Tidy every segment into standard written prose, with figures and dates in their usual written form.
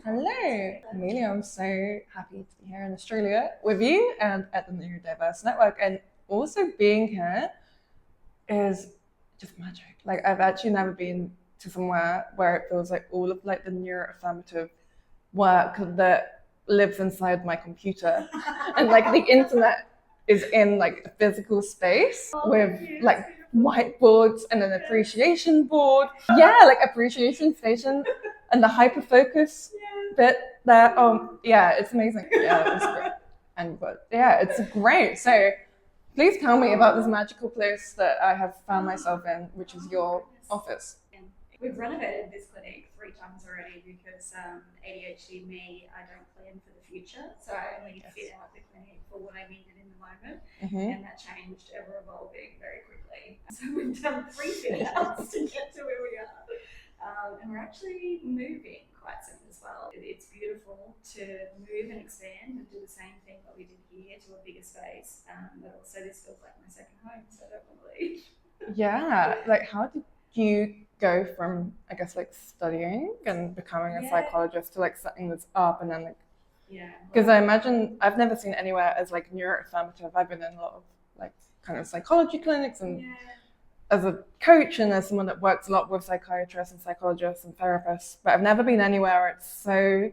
Hello, Amelia. I'm so happy to be here in Australia with you and at the Neurodiverse Network. And also being here is just magic. Like I've actually never been to somewhere where it feels like all of like the neuro-affirmative work that lives inside my computer and like the internet is in like a physical space with like whiteboards and an appreciation board. Yeah, like appreciation station and the hyper focus bit there. Yeah, it's amazing. Yeah, it's great. And but yeah, it's great. So please tell me about this magical place that I have found myself in, which is your office. We've renovated this clinic 3 times already because ADHD me, I don't plan for the future. So I only fit out the clinic for what I needed in the moment. And that changed, ever evolving very quickly. So we've done 3 fit outs to get to where we are. And we're actually moving quite soon as well. It's beautiful to move and expand and do the same thing that we did here to a bigger space. But also this feels like my second home, so I don't want to leave. Yeah, like how did you go from, I guess, like studying and becoming a psychologist to like setting this up and then like, because I imagine I've never seen anywhere as like neuro-affirmative. I've been in a lot of like kind of psychology clinics and as a coach and as someone that works a lot with psychiatrists and psychologists and therapists, but I've never been anywhere where it's so,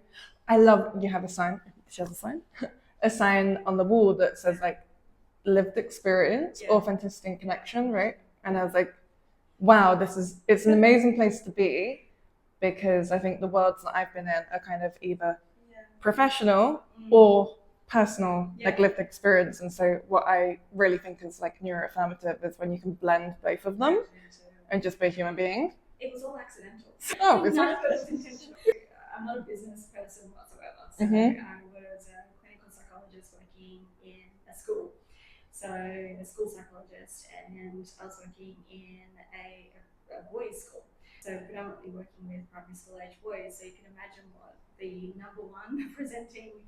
I love, you have a sign, she has a sign, a sign on the wall that says like lived experience, authenticity and connection, right? And I was like, wow, it's an amazing place to be, because I think the worlds that I've been in are kind of either professional or personal, like lived experience. And so what I really think is like neuro-affirmative is when you can blend both of them and just be a human being. It was all accidental. Oh, it's none of it was intentional. I'm not a business person whatsoever. So I was a clinical psychologist working in a school. So a school psychologist, and I was working in a boys' school. So predominantly working with primary school age boys. So you can imagine what the number one presenting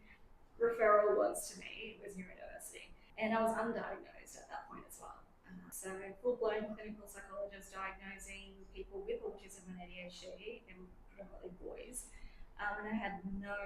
referral was to me was neurodiversity. And I was undiagnosed at that point as well. So full-blown clinical psychologist diagnosing people with autism and ADHD, and predominantly boys. And I had no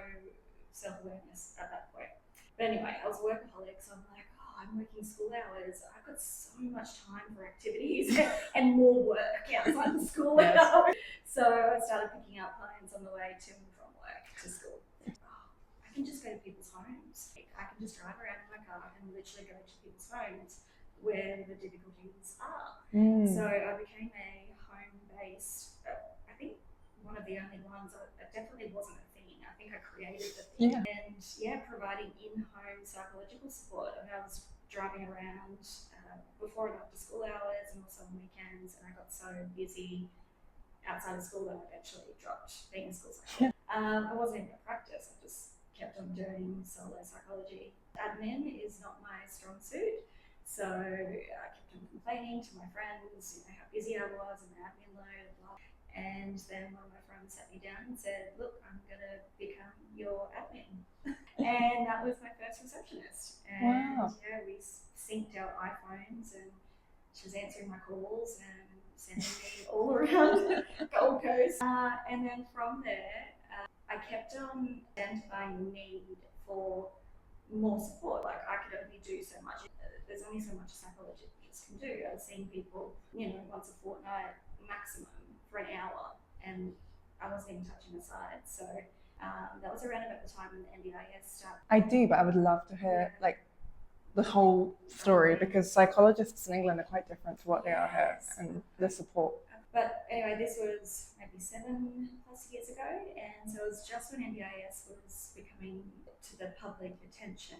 self-awareness at that point. But anyway, I was a workaholic, so I'm like, I'm working school hours. I've got so much time for activities and more work outside the school hours. So I started picking up clients on the way to and from work to school. I can just go to people's homes. I can just drive around in my car and literally go to people's homes where the difficulties are. So I became a home-based, I think one of the only ones, that definitely wasn't a thing. I think I created the thing. And providing in-home psychological support. And I was driving around before and after school hours and also on weekends, and I got so busy outside of school that I eventually dropped being a school psychologist. I wasn't even a practice, I just kept on doing solo psychology. Admin is not my strong suit, so I kept on complaining to my friends, how busy I was and the admin load, blah. And then one of my friends sat me down and said, look, I'm going to become your admin. And that was my first receptionist. And we synced our iPhones, and she was answering my calls and sending me all around Gold Coast. And then from there, I kept on identifying need for more support. Like I could only do so much. There's only so much a psychologist can do. I was seeing people, once a fortnight maximum for an hour, and I wasn't even touching the side. So that was around about the time when the NDIS started. I do, but I would love to hear like the whole story, because psychologists in England are quite different to what they are here, and the support. But anyway, this was maybe 7+ years ago, and so it was just when NDIS was becoming to the public attention.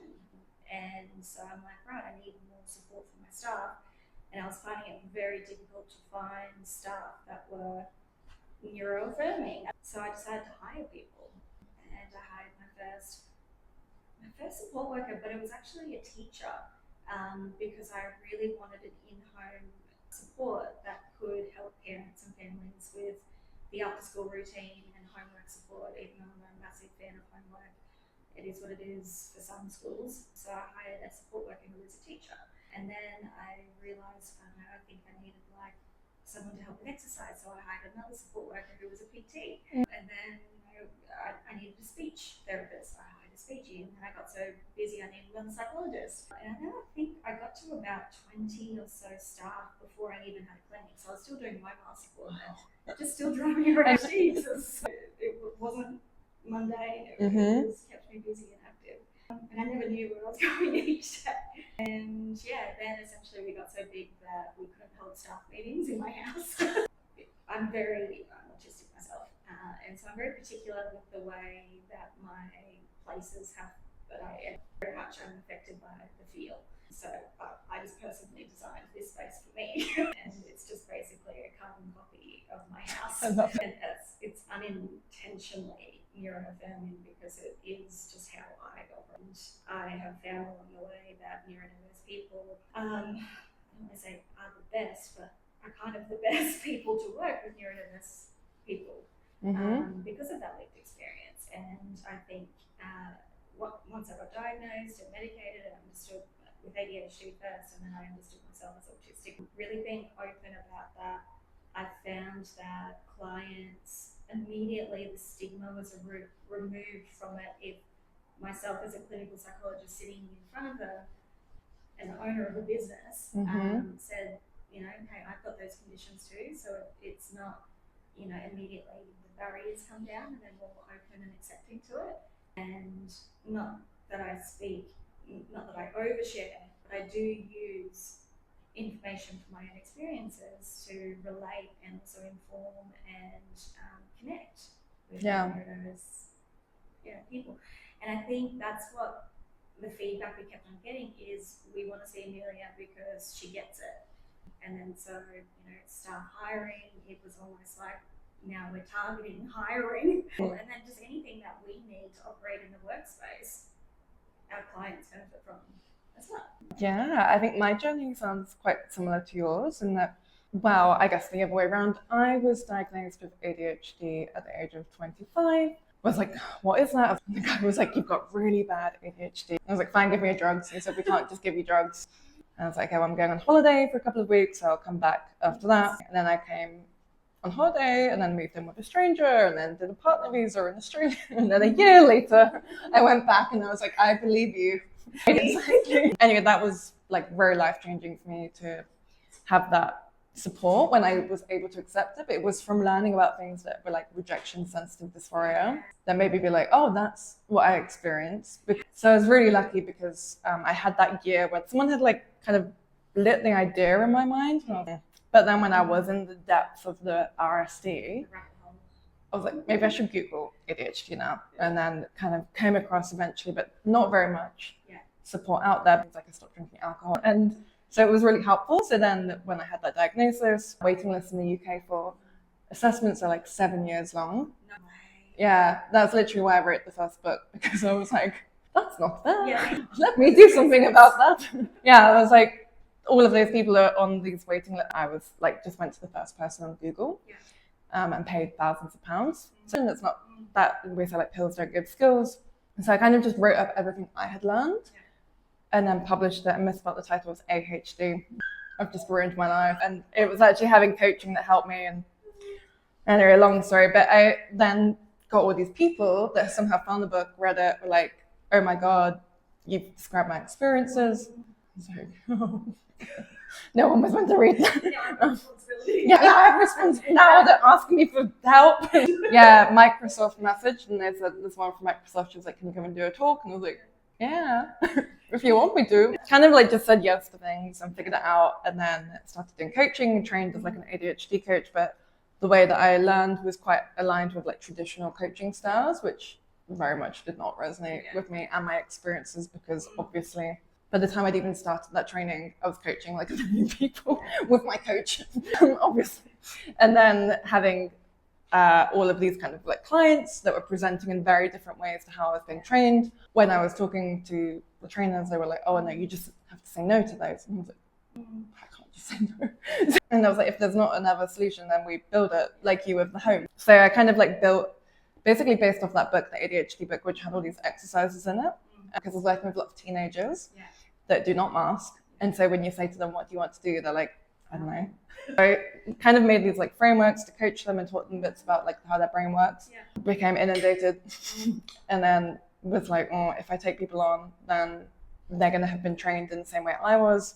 And so I'm like, right, I need more support for my staff. And I was finding it very difficult to find staff that were neuro-affirming. So I decided to hire people, and I hired my first support worker, but it was actually a teacher, because I really wanted an in-home support that could help parents and families with the after-school routine and homework support. Even though I'm a massive fan of homework, it is what it is for some schools. So I hired a support worker who was a teacher. And then I realised, I think I needed someone to help with exercise. So I hired another support worker who was a PT. And then I I needed a speech therapist. I hired a speech in, and I got so busy I needed another psychologist. And then I think I got to about 20 or so staff before I even had a clinic. So I was still doing my Maskell and just still driving around Jesus. It wasn't mundane. It just kept me busy and active. And I never knew where I was going each day. And then essentially we got so big that we couldn't hold staff meetings in my house. I'm autistic myself, and so I'm very particular with the way that my places have, that I am very much affected by the feel. So I just personally designed this space for me, and it's just basically a carbon copy of my house. And it's unintentionally neuro-affirming because it is just how I operate. I have found along the way that neurodiverse people, I don't want to say are the best, but are kind of the best people to work with neurodiverse people because of that lived experience. And I think once I got diagnosed and medicated and understood with ADHD first, and then I understood myself as autistic, really being open about that, I found that clients immediately, the stigma was removed from it. If myself as a clinical psychologist sitting in front of an owner of a business said, hey, I've got those conditions too, so it's not, immediately the barriers come down and they're more open and accepting to it. And not that I overshare, but I do use information from my own experiences to relate and also inform and connect with neurodiverse people. And I think that's what the feedback we kept on getting is, we want to see Amelia because she gets it. And then so, staff hiring, it was almost like now we're targeting hiring. And then just anything that we need to operate in the workspace, our clients benefit from as well. Yeah, I think my journey sounds quite similar to yours in that, I guess the other way around. I was diagnosed with ADHD at the age of 25. I was like, what is that? And the guy was like, you've got really bad ADHD. I was like, fine, give me drugs. He said, we can't just give you drugs. And I was like, okay, well, I'm going on holiday for a couple of weeks, so I'll come back after that. And then I came on holiday and then moved in with a stranger and then did a partner visa in Australia. And then a year later, I went back and I was like, I believe you. Exactly. Anyway, that was like very life-changing for me to have that support when I was able to accept it. But it was from learning about things that were like rejection-sensitive dysphoria that made me be like, oh, that's what I experienced. So I was really lucky because I had that year where someone had like kind of lit the idea in my mind. But then when I was in the depths of the RSD, I was like, maybe I should Google ADHD now. And then kind of came across eventually, but not very much support out there because I stopped drinking alcohol. And so it was really helpful. So then when I had that diagnosis, waiting lists in the UK for assessments are like 7 years long. Yeah, that's literally why I wrote the first book, because I was like, that's not fair. Let me do something about that. I was like, all of those people are on these waiting lists. I was like, just went to the first person on Google and paid thousands of pounds. So it's not that we say like pills don't give skills. And so I kind of just wrote up everything I had learned and then published it and misspelled the title as ADHD. I've just ruined my life. And it was actually having coaching that helped me. And anyway, long story, but I then got all these people that somehow found the book, read it, were like, oh my God, you've described my experiences. I was like, oh. No one was meant to read that. I have responsibility. Now they're asking me for help. Microsoft messaged and they said, this one from Microsoft, she was like, can you come and do a talk? And I was like, yeah, if you want me to. Kind of like just said yes to things and figured it out, and then started doing coaching and trained as like an ADHD coach. But the way that I learned was quite aligned with like traditional coaching styles, which very much did not resonate with me and my experiences, because obviously by the time I'd even started that training, I was coaching like a million people with my coach, obviously. And then having all of these kind of like clients that were presenting in very different ways to how I was being trained. When I was talking to the trainers, they were like, oh no, you just have to say no to those. And I was like, I can't just say no. And I was like, if there's not another solution, then we build it like you with the home. So I kind of like built, basically based off that book, the ADHD book, which had all these exercises in it, because I was working with a lot of teenagers that do not mask. And so when you say to them, what do you want to do? They're like, I don't know. So I kind of made these like frameworks to coach them and taught them bits about like how their brain works. Yeah. Became inundated and then was like, oh, if I take people on, then they're going to have been trained in the same way I was,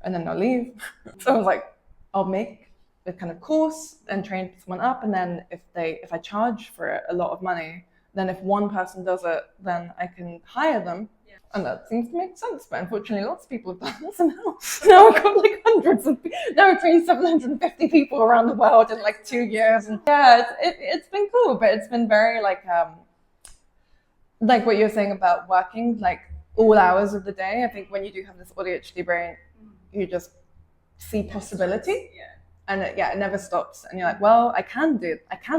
and then they'll leave. So I was like, I'll make a kind of course and train someone up, and then if I charge for it a lot of money, then if one person does it, then I can hire them. And that seems to make sense, but unfortunately lots of people have done this, and now I've got like hundreds of people. Now I've trained 750 people around the world in like 2 years, and yeah, it's been cool, but it's been very like what you're saying about working like all hours of the day. I think when you do have this ADHD brain, you just see possibility, and it never stops, and you're like, well, I can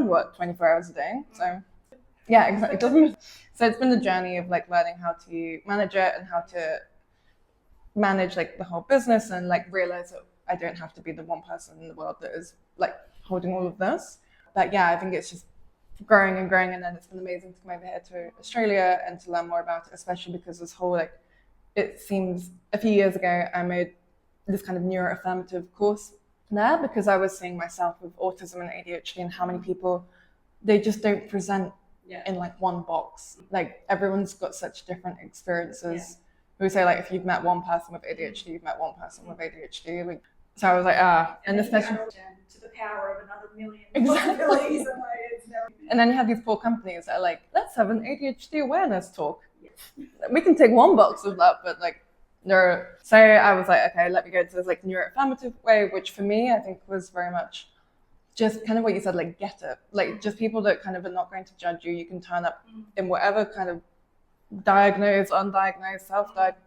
work 24 hours a day, so. Yeah, exactly. So it's been the journey of like learning how to manage it and how to manage like the whole business, and like realize that I don't have to be the one person in the world that is like holding all of this. But yeah, I think it's just growing and growing, and then it's been amazing to come over here to Australia and to learn more about it, especially because this whole like, it seems a few years ago I made this kind of neuro-affirmative course there because I was seeing myself with autism and ADHD and how many people, they just don't present in like one box. Like everyone's got such different experiences. We say like if you've met one person with ADHD, you've met one person with ADHD. Like, so I was like, and especially to the power of another million possibilities. And then you have these poor companies that are like, let's have an ADHD awareness talk. We can take one box of that, but like neuro. So I was like, okay, let me go to this like neuro-affirmative way, which for me I think was very much just kind of what you said, like get it, like just people that kind of are not going to judge you. You can turn up in whatever kind of diagnosed, undiagnosed, self-diagnosed,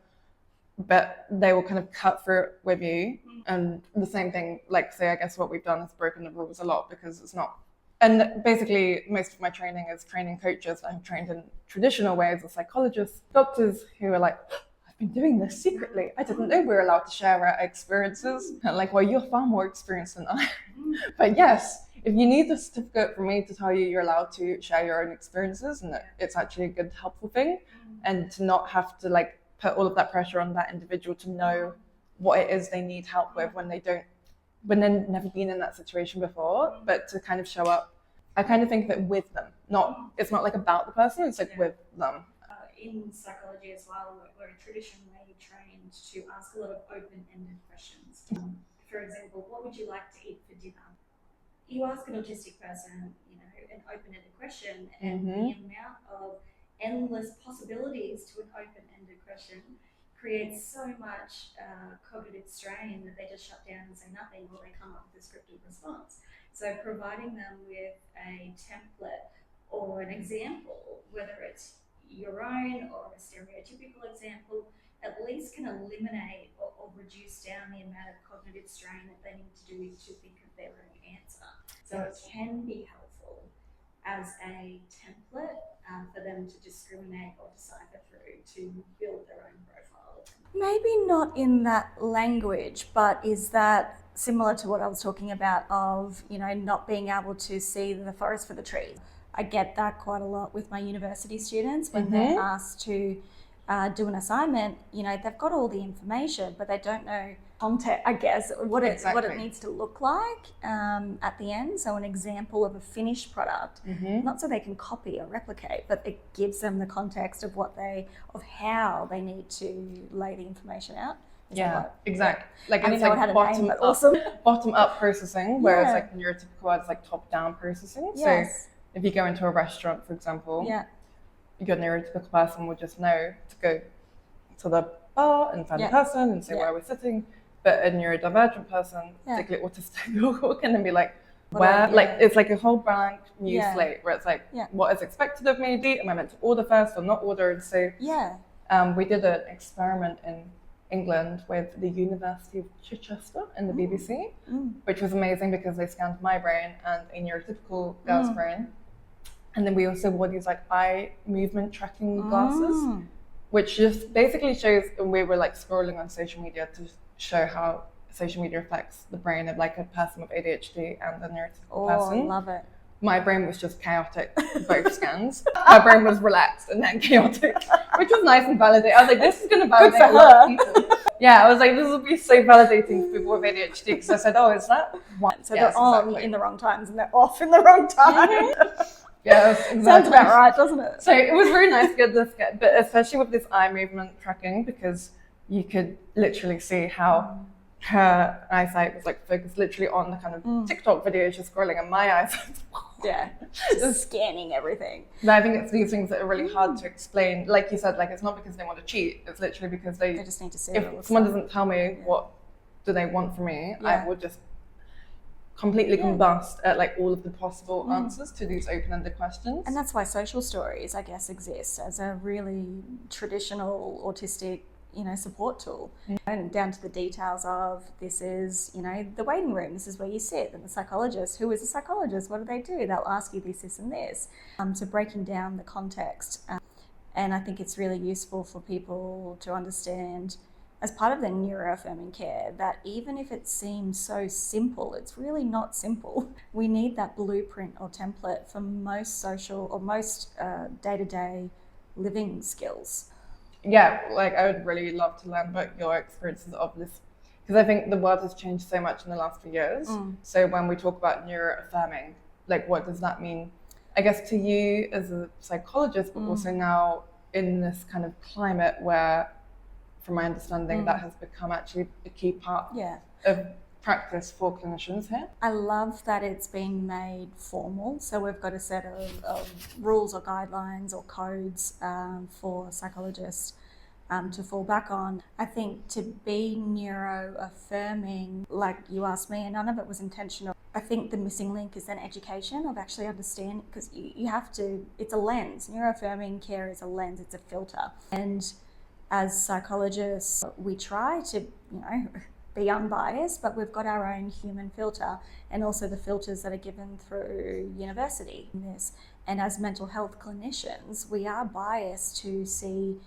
but they will kind of cut through it with you. And the same thing, like say, I guess what we've done is broken the rules a lot because it's not. And basically, most of my training is training coaches. I'm trained in traditional ways as psychologists, doctors who are like, I've been doing this secretly. I didn't know we were allowed to share our experiences. And like, well, you're far more experienced than I am. But yes, if you need a certificate from me to tell you you're allowed to share your own experiences and that it's actually a good, helpful thing, and to not have to like put all of that pressure on that individual to know what it is they need help with when they've never been in that situation before, but to kind of show up. I kind of think of it with them. It's not like about the person, it's like with them. In psychology as well, we're traditionally trained to ask a lot of open-ended questions. For example, what would you like to eat for dinner? You ask an autistic person, an open-ended question, and the amount of endless possibilities to an open-ended question creates so much cognitive strain that they just shut down and say nothing, or they come up with a scripted response. So providing them with a template or an example, whether it's your own or a stereotypical example, at least can eliminate or reduce down the amount of cognitive strain that they need to do to think of their own answer. So it can be helpful as a template for them to discriminate or decipher through to build their own profile. Maybe not in that language, but is that similar to what I was talking about of, not being able to see the forest for the trees? I get that quite a lot with my university students when they're asked to do an assignment. They've got all the information, but they don't know content, I guess, what it needs to look like at the end. So an example of a finished product, not so they can copy or replicate, but it gives them the context of how they need to lay the information out. Exactly. Like it's like bottom up processing, whereas like neurotypical it's like top down processing. Yes. So if you go into a restaurant, for example, your neurotypical person will just know to go to the bar and find the person and say where we're sitting. But a neurodivergent person, particularly autistic, will can then be like, it's like a whole blank new slate where it's like, what is expected of me? Am I meant to order first or not order? And so we did an experiment in England with the University of Chichester and the BBC, which was amazing because they scanned my brain and a neurotypical girl's brain. And then we also wore these like eye movement tracking glasses, which just basically shows, and we were like scrolling on social media to show how social media affects the brain of like a person with ADHD and a neurotypical person. I love it. my brain was just chaotic, both scans. Her brain was relaxed and then chaotic, which was nice and validating. I was like, this is going to validate a lot of people. Yeah, I was like, this will be so validating for people with ADHD, because I said, oh, is that one? So they're on in the wrong times and they're off in the wrong time. Yes, exactly. Sounds about right, doesn't it? So it was really nice to get this, but especially with this eye movement tracking, because you could literally see how her eyesight was like focused literally on the kind of TikTok videos just scrolling, and my eyesight. Yeah, just scanning everything. But I think it's these things that are really hard to explain. Like you said, like it's not because they want to cheat. It's literally because they just need to see. If someone doesn't tell me what do they want from me, I would just completely combust at like all of the possible answers to these open-ended questions. And that's why social stories, I guess, exist as a really traditional autistic, support tool. And down to the details of, this is, the waiting room, this is where you sit, and the psychologist, who is a psychologist, what do they do? They'll ask you this and this. So breaking down the context. And I think it's really useful for people to understand, as part of their neuro-affirming care, that even if it seems so simple, it's really not simple. We need that blueprint or template for most social or most day-to-day living skills. Yeah, like I would really love to learn about your experiences of this, because I think the world has changed so much in the last few years. So when we talk about neuro-affirming, like what does that mean? I guess to you as a psychologist, but also now in this kind of climate where, from my understanding, that has become actually a key part of practice for clinicians here. I love that it's been made formal. So we've got a set of rules or guidelines or codes for psychologists to fall back on. I think to be neuro-affirming, like you asked me, and none of it was intentional. I think the missing link is then education of actually understanding, because you have to, it's a lens. Neuro-affirming care is a lens, it's a filter. And as psychologists, we try to, be unbiased, but we've got our own human filter, and also the filters that are given through university. And as mental health clinicians, we are biased to see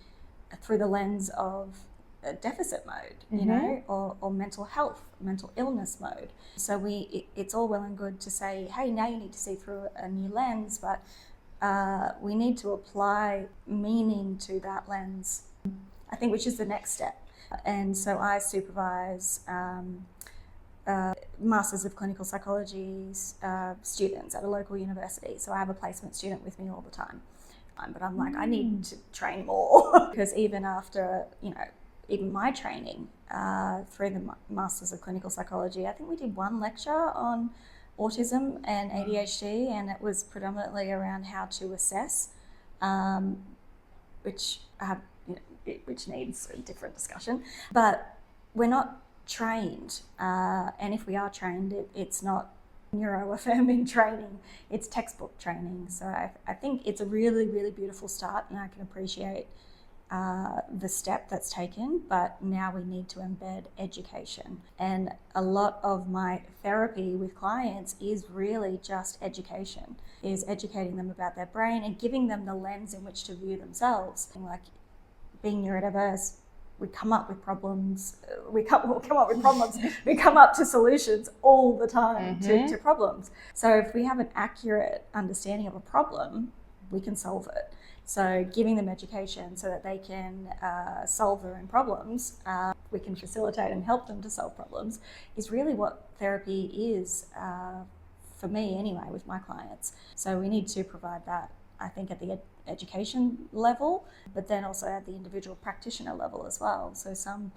through the lens of a deficit mode, or mental health, mental illness mode. So it's all well and good to say, hey, now you need to see through a new lens, but we need to apply meaning to that lens, I think, which is the next step. And so I supervise Masters of Clinical Psychology students at a local university. So I have a placement student with me all the time. But I'm like, I need to train more because even after, even my training through the Masters of Clinical Psychology, I think we did one lecture on autism and ADHD, and it was predominantly around how to assess, which needs a different discussion. But we're not trained, and if we are trained, it's not neuro-affirming training, it's textbook training. So I think it's a really, really beautiful start, and I can appreciate the step that's taken, but now we need to embed education. And a lot of my therapy with clients is really just education, is educating them about their brain and giving them the lens in which to view themselves. Like being neurodiverse, we come up with problems, we come up to solutions all the time to problems. So if we have an accurate understanding of a problem, we can solve it. So giving them education so that they can solve their own problems, we can facilitate and help them to solve problems, is really what therapy is, for me anyway, with my clients. So we need to provide that, I think, at the education level, but then also at the individual practitioner level as well. So some,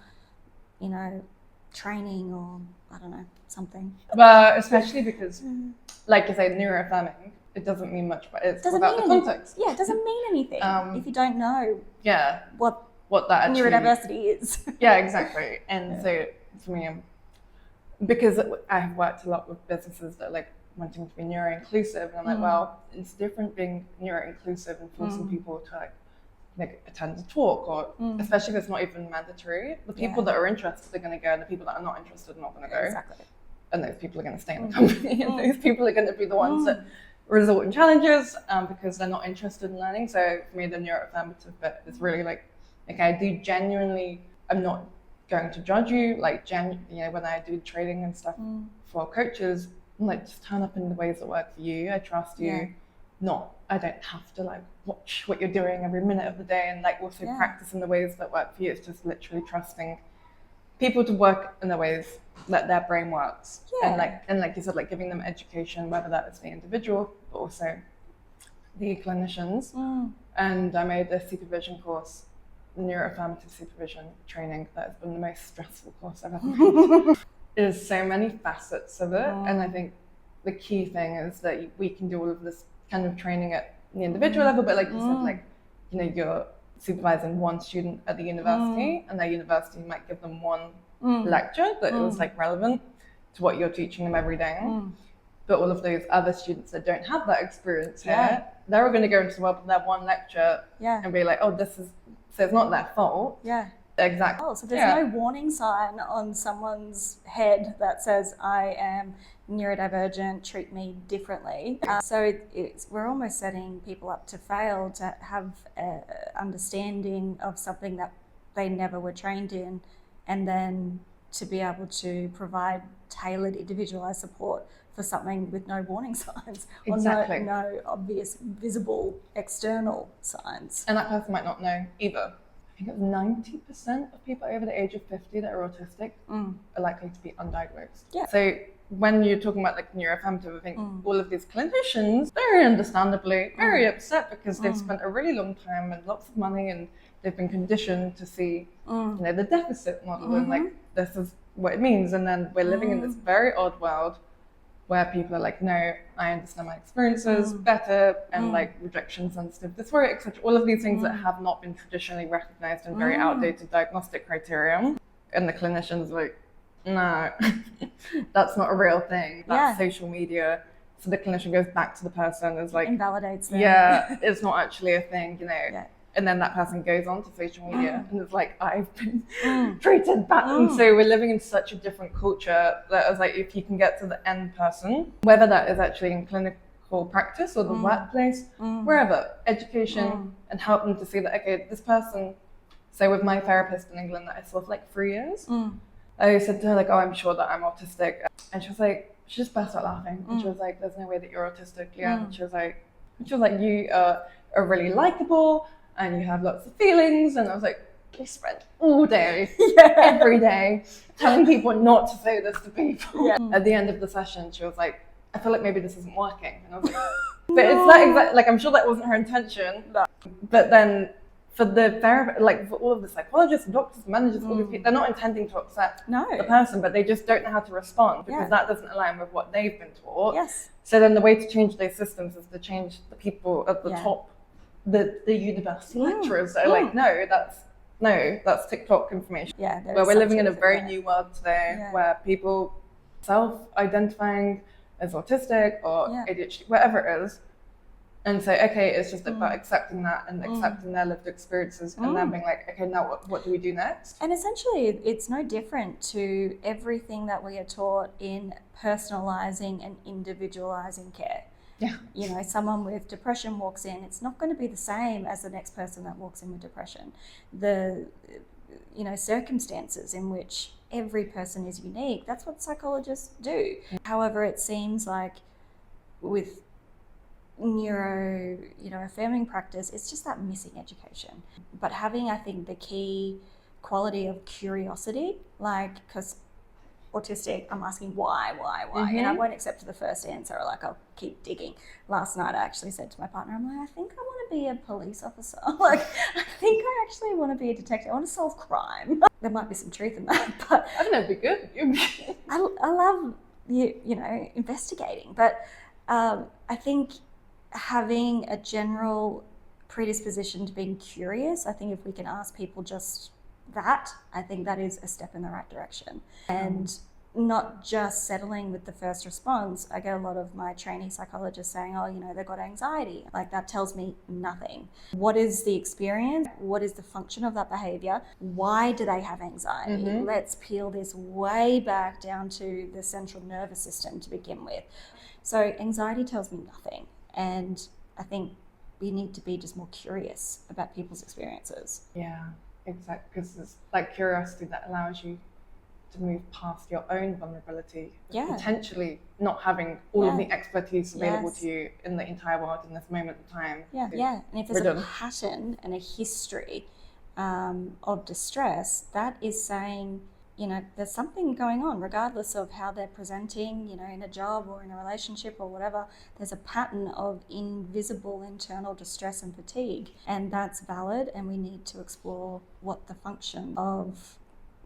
training or, I don't know, something. But especially because, like you say, neuro-affirming, it doesn't mean much, but it's about the context. Yeah, it doesn't mean anything if you don't know what that actually neurodiversity is. Yeah, exactly. And so for me, because I have worked a lot with businesses that like wanting to be neuro-inclusive, and I'm like, well, it's different being neuro-inclusive and forcing people to like attend a talk, or especially if it's not even mandatory. The people that are interested are going to go, and the people that are not interested are not going to go. Exactly. And those people are going to stay in the company, and those people are going to be the ones that result in challenges because they're not interested in learning. So for me, the neuro-affirmative bit is really like, okay, I do genuinely, I'm not going to judge you. Like, when I do training and stuff for coaches, and like just turn up in the ways that work for you. I trust you. I don't have to like watch what you're doing every minute of the day, and like also practice in the ways that work for you. It's just literally trusting people to work in the ways that their brain works. And like you said, like giving them education, whether that is the individual but also the clinicians. And I made a supervision course, neuro-affirmative supervision training, that has been the most stressful course I've ever made. There's so many facets of it, and I think the key thing is that we can do all of this kind of training at the individual level, but like you said, like, you know, you're supervising one student at the university, and their university might give them one lecture that is like relevant to what you're teaching them every day. But all of those other students that don't have that experience here, they're all going to go into the world with their one lecture and be like, oh, so it's not their fault. Exactly. Oh, so there's no warning sign on someone's head that says, I am neurodivergent, treat me differently. So we're almost setting people up to fail, to have an understanding of something that they never were trained in, and then to be able to provide tailored, individualized support for something with no warning signs or no obvious, visible, external signs. And that person might not know either. I think it's 90% of people over the age of 50 that are autistic are likely to be undiagnosed. So when you're talking about like neuro-affirmative, I think all of these clinicians, very understandably, very upset because they've spent a really long time and lots of money, and they've been conditioned to see, you know, the deficit model and like this is what it means. And then we're living in this very odd world where people are like, no, I understand my experiences better, and like rejection sensitive dysphoria, etc. All of these things that have not been traditionally recognized in very outdated diagnostic criteria. And the clinicians are like, no, that's not a real thing. That's social media. So the clinician goes back to the person and is like, invalidates them. It's not actually a thing, you know. And then that person goes on to social media and is like, I've been treated bad. And so we're living in such a different culture that is like, if you can get to the end person, whether that is actually in clinical practice or the workplace, wherever, education, and help them to see that, okay, this person, so with my therapist in England that I saw for like 3 years, I said to her like, oh, I'm sure that I'm autistic. And she was like, she just burst out laughing. And she was like, there's no way that you're autistic, Leanne. And she was like, you are really likable, and you have lots of feelings. And I was like, we spent all day, every day, telling people not to say this to people. At the end of the session, she was like, I feel like maybe this isn't working. And I was like, but it's not exactly, like, I'm sure that wasn't her intention. But then for the therapist, like for all of the psychologists, doctors, managers, all these people, they're not intending to upset the person, but they just don't know how to respond because that doesn't align with what they've been taught. So then the way to change those systems is to change the people at the top, the university lecturers that are like, no, that's TikTok information. Where we're living in a very new world today where people self-identifying as autistic or ADHD, whatever it is, and say, okay, it's just about accepting that and accepting their lived experiences and then being like, okay, now what do we do next? And essentially, it's no different to everything that we are taught in personalising and individualising care. You know, someone with depression walks in, it's not going to be the same as the next person that walks in with depression. The, you know, circumstances in which every person is unique, that's what psychologists do. However, it seems like with neuro-affirming practice, it's just that missing education. But having, I think, the key quality of curiosity, like, because autistic, I'm asking why, and I won't accept the first answer, or like I'll keep digging. Last night I actually said to my partner, I'm like, I think I want to be a police officer. Like, I think I actually want to be a detective. I want to solve crime. There might be some truth in that, but I think that'd be good. I love investigating, but I think having a general predisposition to being curious, I think if we can ask people just that, I think that is a step in the right direction. And not just settling with the first response. I get a lot of my trainee psychologists saying, oh, you know, they've got anxiety. Like, that tells me nothing. What is the experience? What is the function of that behavior? Why do they have anxiety? Let's peel this way back down to the central nervous system to begin with. So anxiety tells me nothing. And I think we need to be just more curious about people's experiences. Yeah, exactly. Because it's like curiosity that allows you to move past your own vulnerability, Yeah. potentially not having all of Yeah. the expertise available Yes. to you in the entire world in this moment in time. Yeah, yeah. And if there's Rid a of. pattern and a history of distress, that is saying, you know, there's something going on, regardless of how they're presenting, you know, in a job or in a relationship or whatever. There's a pattern of invisible internal distress and fatigue, and that's valid. And we need to explore what the function of,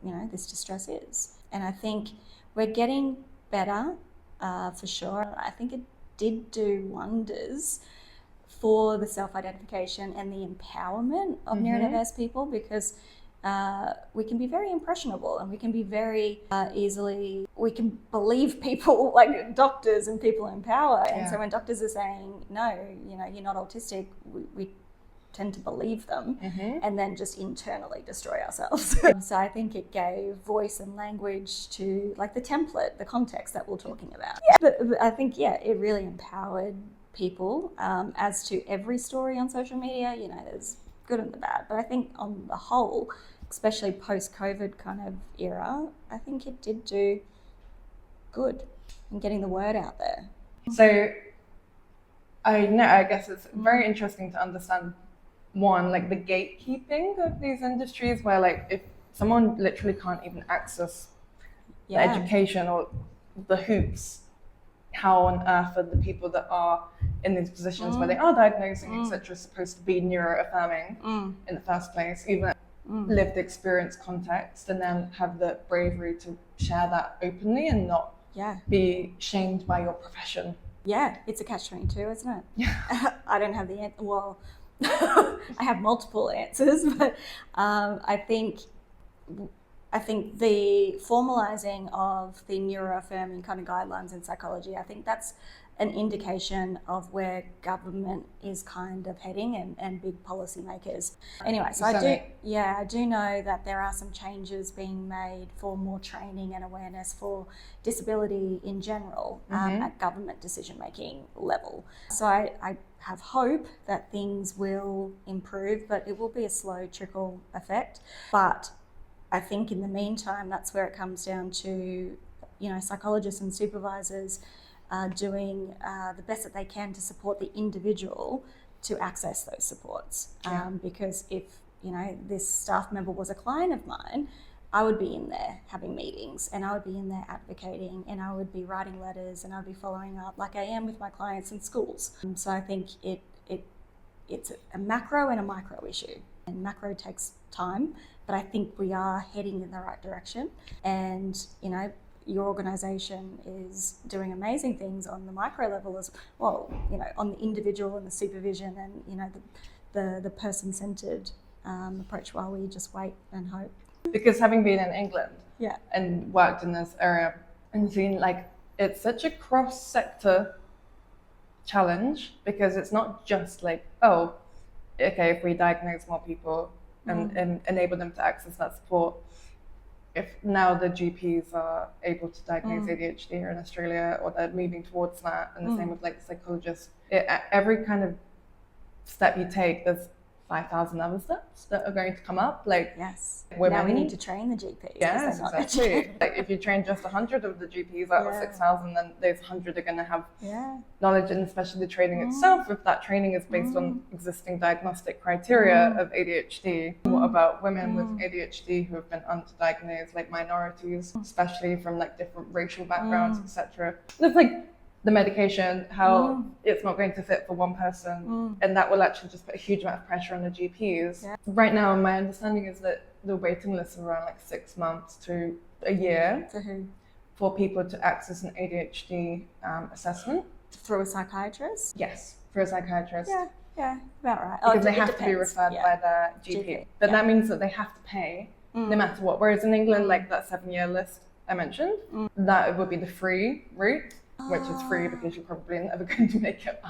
you know, this distress is. And I think we're getting better, for sure. I think it did do wonders for the self-identification and the empowerment of neurodiverse people, because we can be very impressionable and we can be very easily, we can believe people like doctors and people in power. And so when doctors are saying, no, you know, you're not autistic, we tend to believe them and then just internally destroy ourselves. So I think it gave voice and language to like the template, the context that we're talking about. Yeah. But I think, it really empowered people. As to every story on social media, you know, there's good and the bad. But I think on the whole, especially post-COVID kind of era, I think it did do good in getting the word out there. So I guess it's very interesting to understand, one, like the gatekeeping of these industries, where like if someone literally can't even access the education or the hoops, how on earth are the people that are in these positions where they are diagnosing, etc., supposed to be neuro-affirming in the first place, even lived experience context, and then have the bravery to share that openly and not be shamed by your profession? Yeah, it's a catch-22, isn't it? Yeah. I don't have the answer. Well, I have multiple answers, but I think the formalizing of the neuro-affirming kind of guidelines in psychology, I think that's an indication of where government is kind of heading and big policymakers. Anyway, so I do know that there are some changes being made for more training and awareness for disability in general at government decision-making level. So I have hope that things will improve, but it will be a slow trickle effect. But I think in the meantime, that's where it comes down to, you know, psychologists and supervisors doing the best that they can to support the individual to access those supports. Because if, you know, this staff member was a client of mine, I would be in there having meetings, and I would be in there advocating, and I would be writing letters, and I'd be following up like I am with my clients in schools. So I think it's a macro and a micro issue, and macro takes time, but I think we are heading in the right direction. And, you know, your organisation is doing amazing things on the micro level as well, you know, on the individual and the supervision and, you know, the person-centred approach while we just wait and hope. Because having been in England and worked in this area and seen, like, it's such a cross-sector challenge, because it's not just like, oh, okay, if we diagnose more people and enable them to access that support, if now the GPs are able to diagnose ADHD here in Australia, or they're moving towards that, and the same with like psychologists, every kind of step you take, there's 5,000 other steps that are going to come up. Like, women, now we need to train the GPs. Yes, exactly. Like if you train just 100 of the GPs out of 6,000, then those 100 are going to have knowledge, and especially the training itself, if that training is based on existing diagnostic criteria of ADHD. What about women with ADHD who have been underdiagnosed, like minorities, especially from like different racial backgrounds, etc. There's like the medication, how it's not going to fit for one person, and that will actually just put a huge amount of pressure on the GPs. Right now, my understanding is that the waiting list is around like 6 months to a year for people to access an ADHD assessment. Through a psychiatrist? Yes, through a psychiatrist. Yeah, about right. Because they have to be referred by their GP. But that means that they have to pay no matter what. Whereas in England, like that 7-year list I mentioned, that would be the free route, which is free because you're probably never going to make it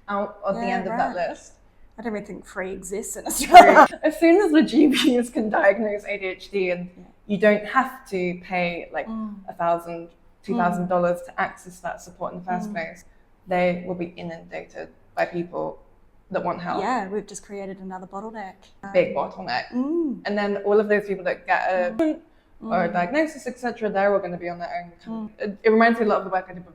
out of the end of that list. I don't even think free exists in Australia. As soon as the GPs can diagnose ADHD and you don't have to pay like $1,000, $2,000 to access that support in the first place, they will be inundated by people that want help. Yeah, we've just created another bottleneck. Big bottleneck. And then all of those people that get or a diagnosis, etc., they're all going to be on their own. It reminds me a lot of the work I did with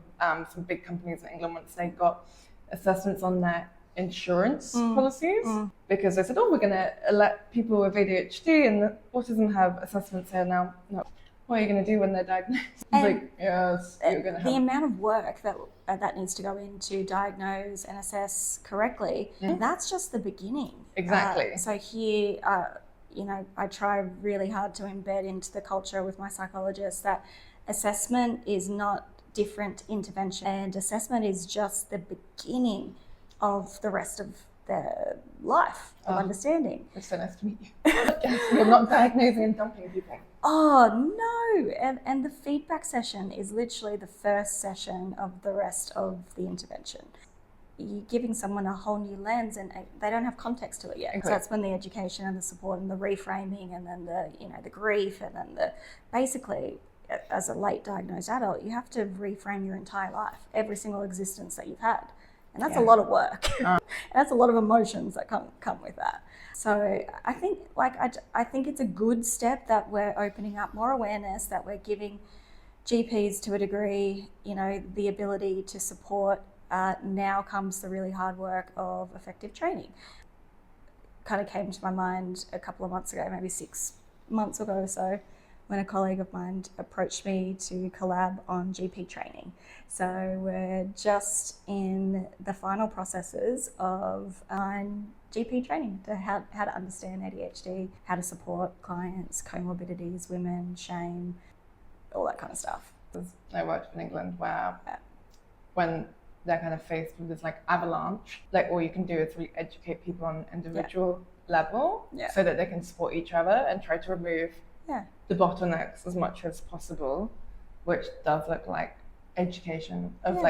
some big companies in England once they got assessments on their insurance policies, because they said, oh, we're going to let people with ADHD and autism have assessments here now. No. What are you going to do when they're diagnosed? It's like, yes, you're going to have... The amount of work that needs to go in to diagnose and assess correctly, that's just the beginning. Exactly. So here, I try really hard to embed into the culture with my psychologist that assessment is not different intervention, and assessment is just the beginning of the rest of their life of understanding. It's so nice to meet you. You're not diagnosing and dumping people. Oh no, and the feedback session is literally the first session of the rest of the intervention. You're giving someone a whole new lens and they don't have context to it yet. So that's when the education and the support and the reframing and then the grief and then basically as a late diagnosed adult, you have to reframe your entire life, every single existence that you've had. And that's a lot of work. And that's a lot of emotions that come with that. So I think I think it's a good step that we're opening up more awareness, that we're giving GPs to a degree, the ability to support. Now comes the really hard work of effective training. Kind of came to my mind a couple of months ago, maybe 6 months ago or so, when a colleague of mine approached me to collab on GP training. So we're just in the final processes of GP training to how to understand ADHD, how to support clients, comorbidities, women, shame, all that kind of stuff. I worked in England where when they're kind of faced with this avalanche, all you can do is really educate people on an individual level so that they can support each other and try to remove the bottlenecks as much as possible, which does look like education of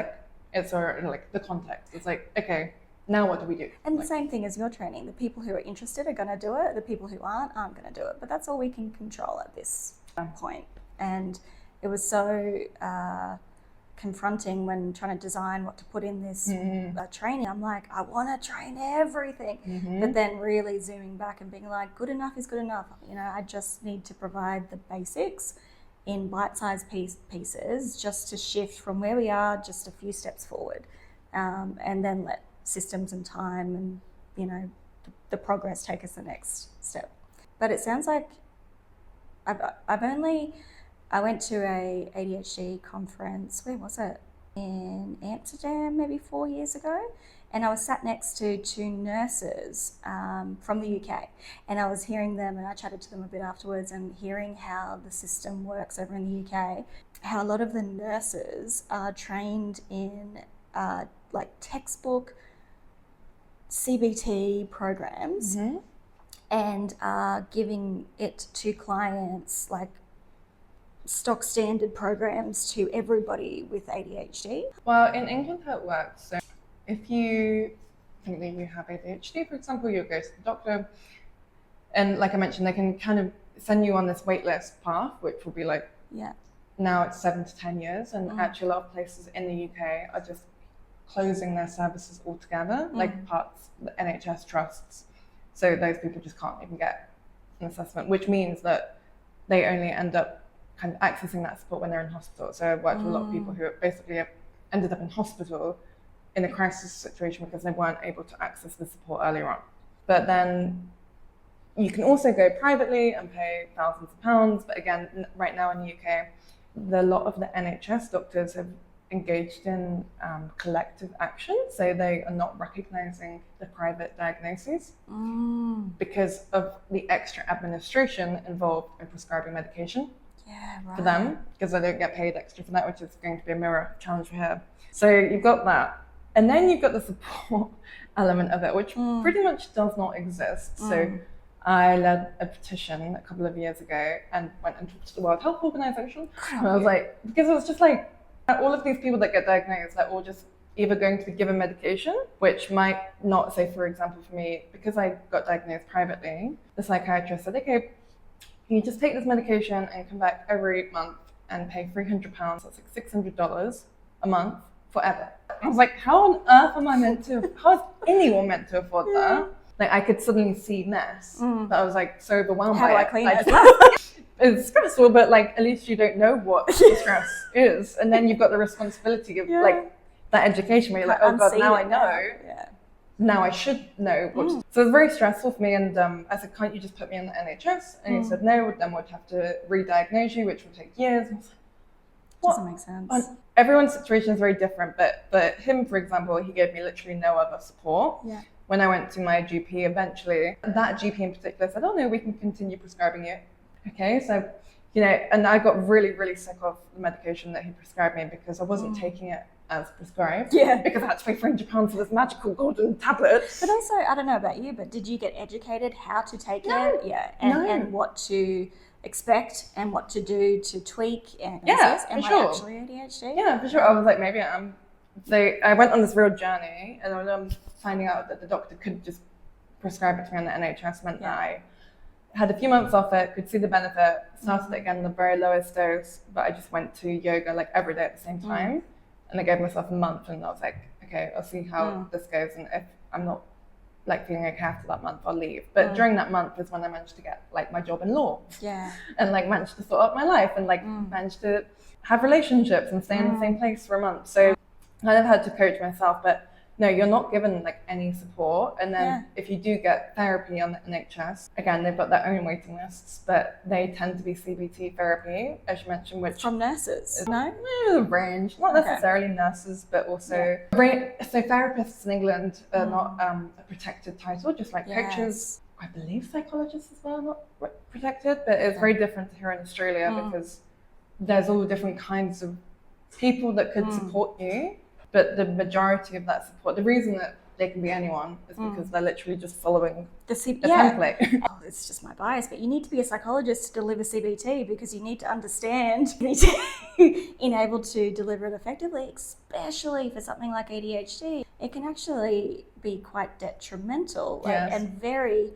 it's the context. It's okay, now what do we do? And the same thing as your training. The people who are interested are going to do it. The people who aren't going to do it. But that's all we can control at this point. And it was so confronting when trying to design what to put in this training. I'm like, I want to train everything. But then really zooming back and being like, good enough is good enough. I just need to provide the basics in bite-sized pieces just to shift from where we are just a few steps forward, and then let systems and time and the progress take us the next step. But it sounds like I went to a ADHD conference, where was it? In Amsterdam, maybe 4 years ago. And I was sat next to two nurses from the UK. And I was hearing them, and I chatted to them a bit afterwards, and hearing how the system works over in the UK, how a lot of the nurses are trained in textbook CBT programs and are giving it to clients stock standard programs to everybody with ADHD. Well, in England how it works, so if you think that you have ADHD, for example, you'll go to the doctor, and like I mentioned, they can kind of send you on this waitlist path, which will be now it's 7 to 10 years, and actually a lot of places in the UK are just closing their services altogether, parts, the NHS trusts, so those people just can't even get an assessment, which means that they only end up kind of accessing that support when they're in hospital. So I've worked with a lot of people who basically have ended up in hospital in a crisis situation because they weren't able to access the support earlier on. But then you can also go privately and pay thousands of pounds. But again, right now in the UK, a lot of the NHS doctors have engaged in collective action. So they are not recognizing the private diagnoses because of the extra administration involved in prescribing medication. For them, because they don't get paid extra for that, which is going to be a mirror challenge for her. So you've got that. And then you've got the support element of it, which pretty much does not exist. So I led a petition a couple of years ago and went and talked to the World Health Organization. And I was because it was just all of these people that get diagnosed, they're all just either going to be given medication, which might not, say for example for me, because I got diagnosed privately, the psychiatrist said, okay, you just take this medication and come back every month and pay £300. That's $600 a month forever. I was like, how on earth am I how is anyone meant to afford that? I could suddenly see mess, but I was so overwhelmed by it. How do I clean it? it's stressful, but like at least you don't know what the stress is, and then you've got the responsibility of like that education where you're like, oh god, now I know. Now I should know what. So it's very stressful for me, and I said, can't you just put me in the NHS? And he said no, then we'd have to re-diagnose you, which would take years. And I was like, what? Doesn't make sense. And everyone's situation is very different, but him, for example, he gave me literally no other support. Yeah. When I went to my GP eventually, that GP in particular said, oh no, we can continue prescribing you. Okay, so, you know, and I got really, really sick of the medication that he prescribed me because I wasn't taking it as prescribed. Yeah. Because I had to pay £300 for this magical golden tablet. But also, I don't know about you, but did you get educated how to take it? Yeah. And what to expect and what to do to tweak and assess? Am I actually ADHD? Yeah, for sure. I was like, maybe I'm. So I went on this real journey, and I'm finding out that the doctor could just prescribe it to me on the NHS meant that I had a few months off it, could see the benefit, started again on the very lowest dose, but I just went to yoga like every day at the same time. And I gave myself a month, and I was like, okay, I'll see how this goes, and if I'm not like feeling okay after that month, I'll leave. But during that month is when I managed to get like my job in law. Yeah. And like managed to sort out my life and like managed to have relationships and stay in the same place for a month. So I kind of had to coach myself, but no, you're not given like any support. And then if you do get therapy on the NHS, again, they've got their own waiting lists, but they tend to be CBT therapy, as you mentioned, which from nurses, no? A range, not necessarily nurses, but also so therapists in England are not a protected title, just like coaches. I believe psychologists as well, not protected, but it's very different here in Australia because there's all different kinds of people that could support you. But the majority of that support, the reason that they can be anyone is because they're literally just following the template. Oh, it's just my bias, but you need to be a psychologist to deliver CBT because you need to understand CBT in able to deliver it effectively, especially for something like ADHD. It can actually be quite detrimental and very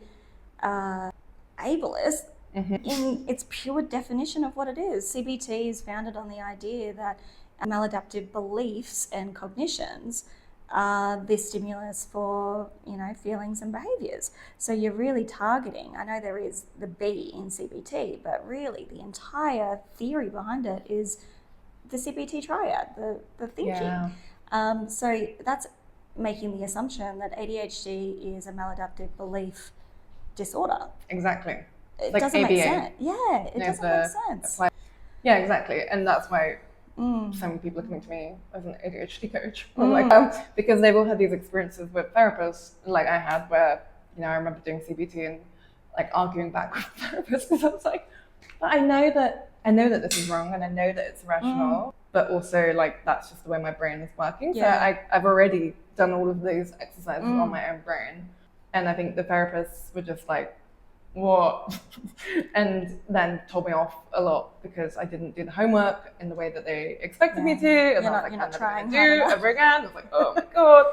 ableist in its pure definition of what it is. CBT is founded on the idea that maladaptive beliefs and cognitions are the stimulus for, you know, feelings and behaviours. So you're really targeting, I know there is the B in CBT, but really the entire theory behind it is the CBT triad, the thinking. So that's making the assumption that ADHD is a maladaptive belief disorder. Exactly. It like doesn't ABA. make sense. Yeah, it doesn't make sense. Yeah, exactly. And that's why so many people are coming to me as an ADHD coach. Because they've all had these experiences with therapists, like I had, where, you know, I remember doing CBT and like arguing back with therapists because I was like, but I know that this is wrong and I know that it's irrational, but also like that's just the way my brain is working. So I've already done all of those exercises on my own brain, and I think the therapists were just like, what? And then told me off a lot because I didn't do the homework in the way that they expected me to. And I was like, I'm never going to do ever again. I was like, oh my God.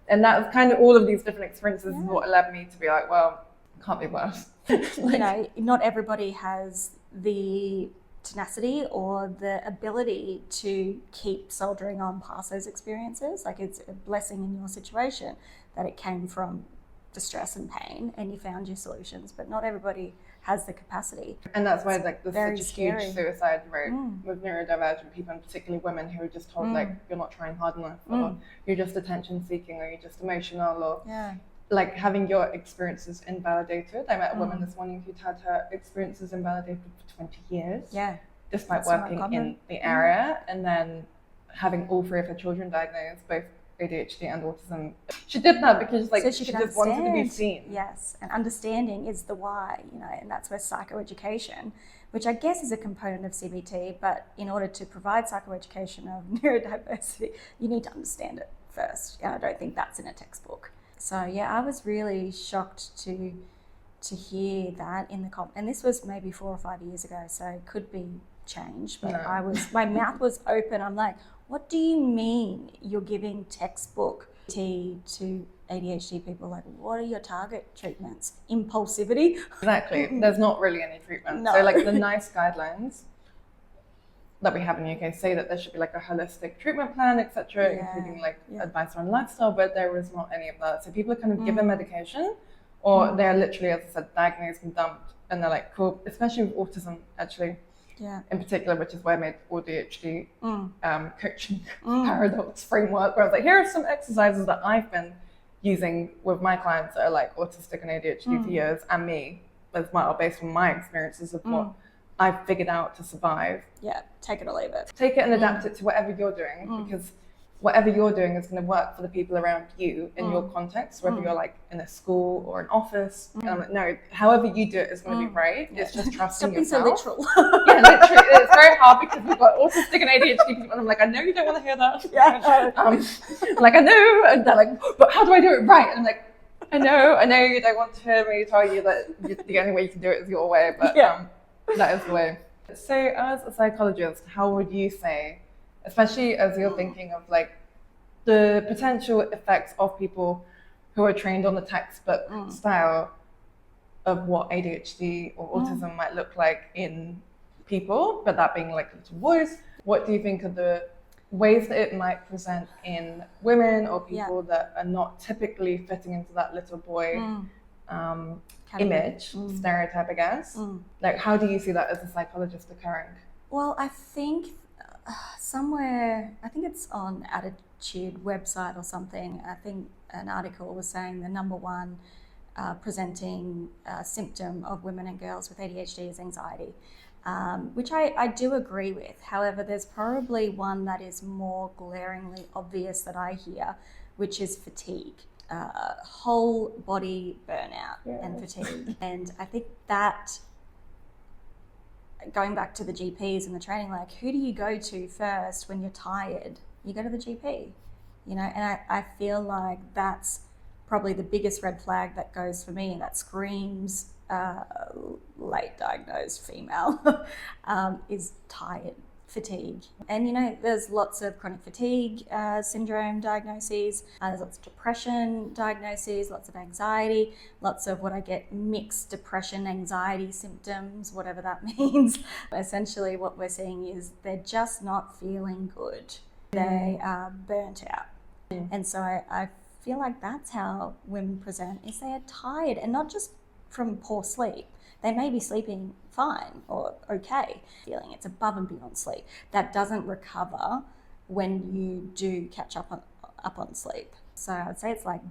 And that was kind of all of these different experiences is what led me to be like, well, it can't be worse. You know, not everybody has the tenacity or the ability to keep soldiering on past those experiences. Like, it's a blessing in your situation that it came from distress and pain and you found your solutions, but not everybody has the capacity. And that's why like there's such a huge suicide rate with neurodivergent people, and particularly women who are just told like you're not trying hard enough, or you're just attention seeking, or you're just emotional, or like having your experiences invalidated. I met a woman this morning who'd had her experiences invalidated for 20 years despite working in the area, and then having all three of her children diagnosed, both ADHD and autism. She did that because like she just wanted to be seen. Yes, and understanding is the why, you know, and that's where psychoeducation, which I guess is a component of CBT, but in order to provide psychoeducation of neurodiversity, you need to understand it first. And I don't think that's in a textbook. So yeah, I was really shocked to hear that in the and this was maybe 4 or 5 years ago, so it could be changed, but my mouth was open. I'm like, what do you mean you're giving textbook to ADHD people? Like, what are your target treatments? Impulsivity? Exactly. There's not really any treatment. No. So like the NICE guidelines that we have in the UK say that there should be like a holistic treatment plan, etc., including like advice on lifestyle, but there is not any of that. So people are kind of given medication, or they're literally, as I said, diagnosed and dumped and they're like, cool, especially with autism, actually, in particular, which is why I made ADHD coaching paradox framework, where I was like, here are some exercises that I've been using with my clients that are like autistic and ADHD for years, and me as well, based on my experiences of what I've figured out to survive. Yeah, take it or leave it. Take it and adapt it to whatever you're doing, because whatever you're doing is going to work for the people around you in your context, whether you're like in a school or an office. And I'm like, no, however you do it is going to be right. It's just trusting yourself. Stop being so literal. Yeah, literally. It's very hard because we've got autistic and ADHD people, and I'm like, I know you don't want to hear that. Like, I know. And they're like, but how do I do it right? And I'm like, I know you don't want to hear me tell you that the only way you can do it is your way, but that is the way. So as a psychologist, how would you say, especially as you're thinking of like the potential effects of people who are trained on the textbook style of what ADHD or autism might look like in people, but that being like little boys, what do you think are the ways that it might present in women or people that are not typically fitting into that little boy image, stereotype, I guess? Like, how do you see that as a psychologist occurring? Well, I think somewhere, I think it's on Attitude website or something, I think an article was saying the number one presenting symptom of women and girls with ADHD is anxiety, which I do agree with. However, there's probably one that is more glaringly obvious that I hear, which is fatigue. Whole body burnout and fatigue. And I think that, going back to the GPs and the training, like, who do you go to first when you're tired? You go to the GP, you know, and I feel like that's probably the biggest red flag that goes for me, and that screams late diagnosed female is tired, fatigue. And, you know, there's lots of chronic fatigue syndrome diagnoses, there's lots of depression diagnoses, lots of anxiety, lots of what I get mixed depression, anxiety symptoms, whatever that means. Essentially what we're seeing is they're just not feeling good. They are burnt out. And so I feel like that's how women present, is they are tired, and not just from poor sleep. They may be sleeping fine or okay, feeling it's above and beyond sleep. That doesn't recover when you do catch up on sleep. So I'd say it's like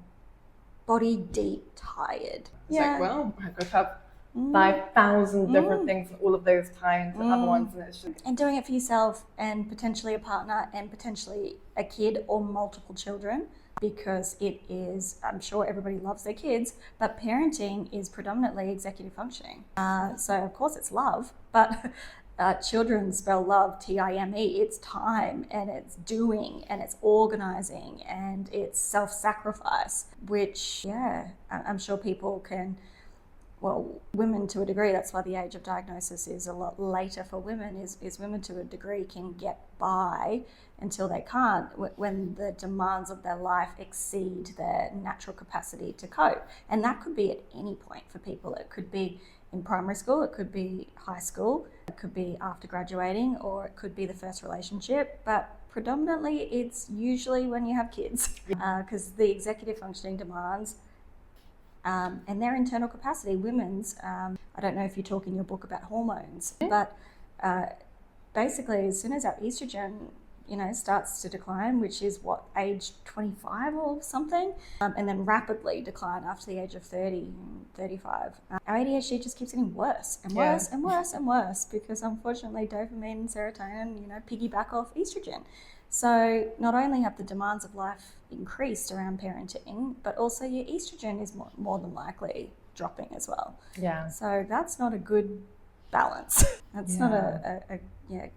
body deep tired. It's like, well, I could have 5,000 different things, and all of those tie into other ones, and it's just... And doing it for yourself and potentially a partner and potentially a kid or multiple children, because it is, I'm sure everybody loves their kids, but parenting is predominantly executive functioning. So of course it's love, but children spell love, time. It's time, and it's doing, and it's organizing, and it's self-sacrifice, which, I'm sure people can, well, women to a degree, that's why the age of diagnosis is a lot later for women, is women to a degree can get by until they can't, when the demands of their life exceed their natural capacity to cope. And that could be at any point for people. It could be in primary school, it could be high school, it could be after graduating, or it could be the first relationship, but predominantly it's usually when you have kids, because the executive functioning demands and their internal capacity, women's, I don't know if you talk in your book about hormones, but basically as soon as our estrogen, you know, starts to decline, which is what, age 25 or something, and then rapidly decline after the age of 30, 35. Our ADHD just keeps getting worse and worse and worse and worse, because unfortunately dopamine and serotonin, you know, piggyback off estrogen. So not only have the demands of life increased around parenting, but also your estrogen is more than likely dropping as well. Yeah. So that's not a good balance. That's not a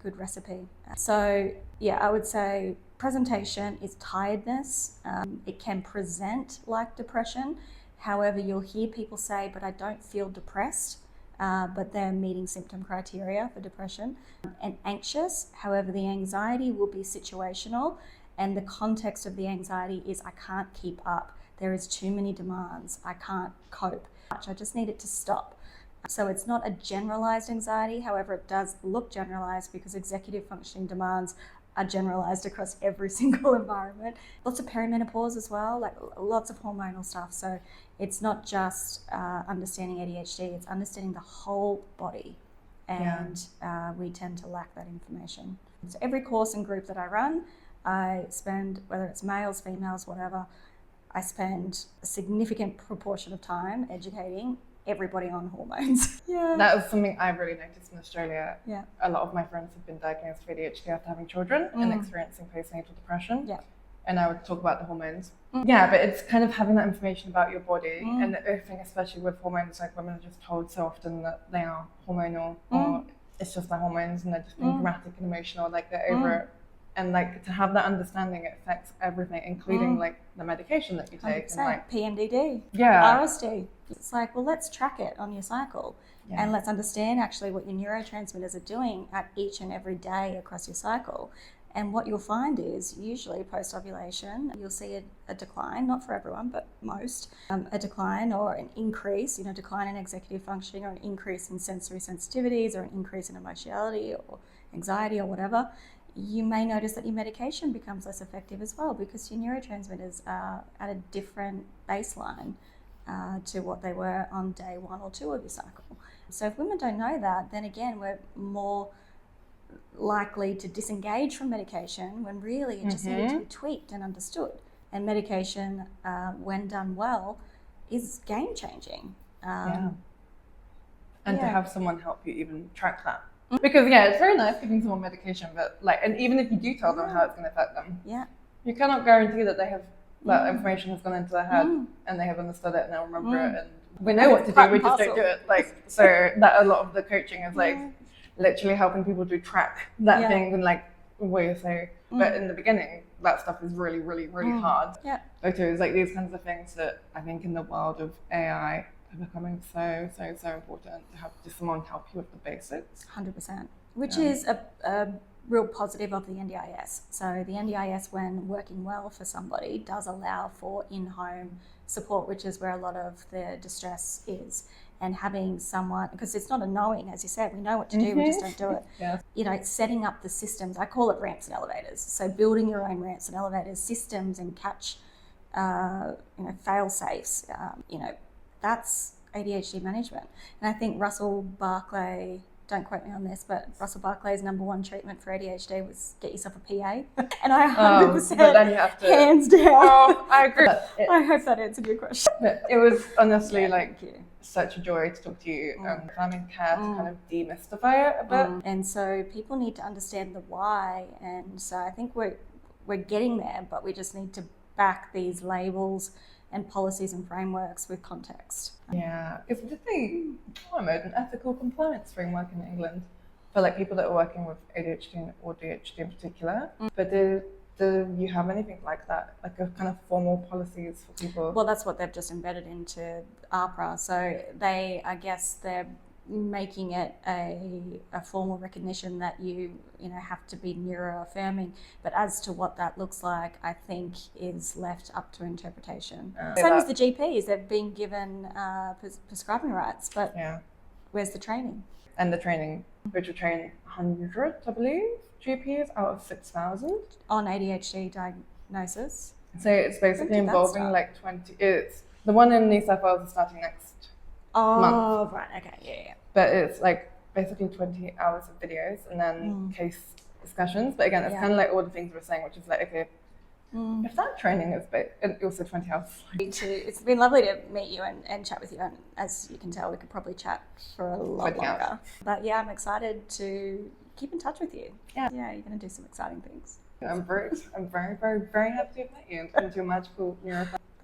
good recipe. So I would say presentation is tiredness. It can present like depression. However, you'll hear people say, but I don't feel depressed, but they're meeting symptom criteria for depression. And anxious, however, the anxiety will be situational, and the context of the anxiety is I can't keep up. There is too many demands. I can't cope. I just need it to stop. So it's not a generalized anxiety, however, it does look generalized because executive functioning demands are generalized across every single environment. Lots of perimenopause as well, like lots of hormonal stuff. So it's not just understanding ADHD, it's understanding the whole body. And we tend to lack that information. So every course and group that I run, I spend, whether it's males, females, whatever, I spend a significant proportion of time educating everybody on hormones. That was something I really noticed in Australia. Yeah. A lot of my friends have been diagnosed with ADHD after having children and experiencing postnatal depression. Yeah. And I would talk about the hormones. Yeah, but it's kind of having that information about your body. And I think especially with hormones, like women are just told so often that they are hormonal or it's just their hormones and they're just being dramatic and emotional, like they're over it. And like to have that understanding, it affects everything, including like the medication that you take. 100%. And like PMDD, yeah, RSD. It's like, well, let's track it on your cycle and let's understand actually what your neurotransmitters are doing at each and every day across your cycle. And what you'll find is usually post-ovulation, you'll see a decline, not for everyone, but most, a decline or an increase, decline in executive functioning or an increase in sensory sensitivities or an increase in emotionality or anxiety or whatever. You may notice that your medication becomes less effective as well because your neurotransmitters are at a different baseline to what they were on day 1 or 2 of your cycle. So if women don't know that, then again, we're more likely to disengage from medication when really it just needed to be tweaked and understood. And medication, when done well, is game changing. And to have someone help you even track that. Because it's very nice giving someone medication, but like, and even if you do tell them how it's going to affect them, you cannot guarantee that they have that information has gone into their head and they have understood it and they'll remember it. And we know what to do, we just don't do it. Like, so that a lot of the coaching is like literally helping people to track that thing and like way so. But in the beginning, that stuff is really, really, really hard. Photos, like these kinds of things that I think in the world of AI are becoming so important to have just someone help you with the basics. 100%, which is a real positive of the NDIS. So the NDIS, when working well for somebody, does allow for in-home support, which is where a lot of the distress is. And having someone, because it's not a knowing, as you said, we know what to do, we just don't do it. Setting up the systems, I call it ramps and elevators. So building your own ramps and elevators, systems and catch, fail safes, that's ADHD management. And I think Russell Barclay, don't quote me on this, but Russell Barclay's #1 treatment for ADHD was get yourself a PA. And I 100% but then you have to, hands down. I agree. I hope that answered your question. But it was honestly such a joy to talk to you and Affirming Care to kind of demystify it a bit. And so people need to understand the why. And so I think we're getting there, but we just need to back these labels and policies and frameworks with context. It's just an ethical compliance framework in England for like people that are working with ADHD or ADHD in particular. But do you have anything like that, like a kind of formal policies for people? Well, that's what they've just embedded into APRA. So they're making it a formal recognition that you have to be neuro-affirming, but as to what that looks like, I think is left up to interpretation. Same as the GPs, they've been given prescribing rights, but where's the training? And the training, which will train 100, I believe, GPs out of 6,000 on ADHD diagnosis. So it's basically involving like 20. It's the one in New South Wales is starting next month. Right, okay, But it's like basically 20 hours of videos and then case discussions. But again, it's kind of like all the things we're saying, which is like, okay, if that training is and also 20 hours. It's been lovely to meet you and chat with you. And as you can tell, we could probably chat for a lot longer. But I'm excited to keep in touch with you. You're going to do some exciting things. I'm very, very, very happy to have met you and come to a magical neuro.